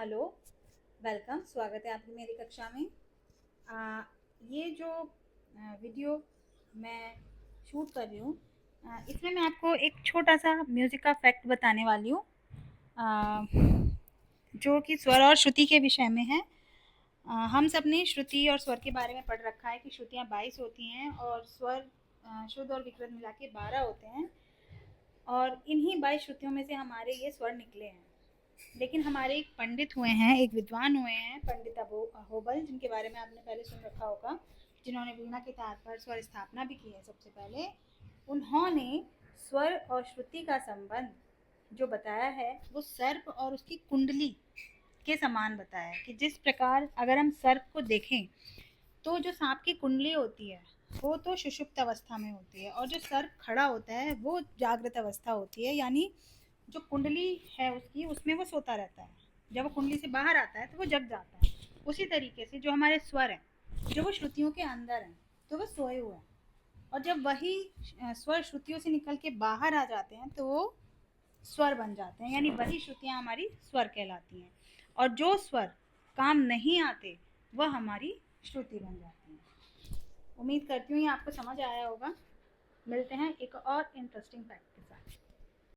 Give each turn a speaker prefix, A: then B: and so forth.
A: Hello, welcome. स्वागत है आपकी मेरी कक्षा में। ये जो वीडियो मैं शूट कर रही हूँ, इसमें मैं आपको एक छोटा सा म्यूज़िक का फैक्ट बताने वाली हूँ, अ, जो कि स्वर और श्रुति के विषय में है। हम सब ने श्रुति और स्वर के बारे में पढ़ रखा है कि श्रुतियाँ 22 होती हैं और स्वर शुद्ध और विकृत मिला के 12 होते हैं, और इन्हीं 22 श्रुतियों में से हमारे ये स्वर निकले हैं। लेकिन हमारे एक पंडित हुए हैं, एक विद्वान हुए हैं, पंडित अहोबल, जिनके बारे में आपने पहले सुन रखा होगा, जिन्होंने वीणा के तार पर स्वर स्थापना भी की है सबसे पहले। उन्होंने स्वर और श्रुति का संबंध जो बताया है वो सर्प और उसकी कुंडली के समान बताया है, कि जिस प्रकार अगर हम सर्प को देखें तो जो सांप की कुंडली होती है वो तो सुषुप्त अवस्था में होती है, और जो सर्प खड़ा होता है वो जागृत अवस्था होती है। यानी जो कुंडली है उसकी, उसमें वो सोता रहता है, जब वो कुंडली से बाहर आता है तो वो जग जाता है। उसी तरीके से जो हमारे स्वर हैं, जो वो श्रुतियों के अंदर हैं, तो वो सोए हुए हैं, और जब वही स्वर श्रुतियों से निकल के बाहर आ जाते हैं तो वो स्वर बन जाते हैं, यानी वही श्रुतियाँ हमारी स्वर कहलाती हैं। और जो स्वर काम नहीं आते वह हमारी श्रुति बन जाती हैं। उम्मीद करती हूँ ये आपको समझ आया होगा। मिलते हैं एक और इंटरेस्टिंग फैक्ट के साथ।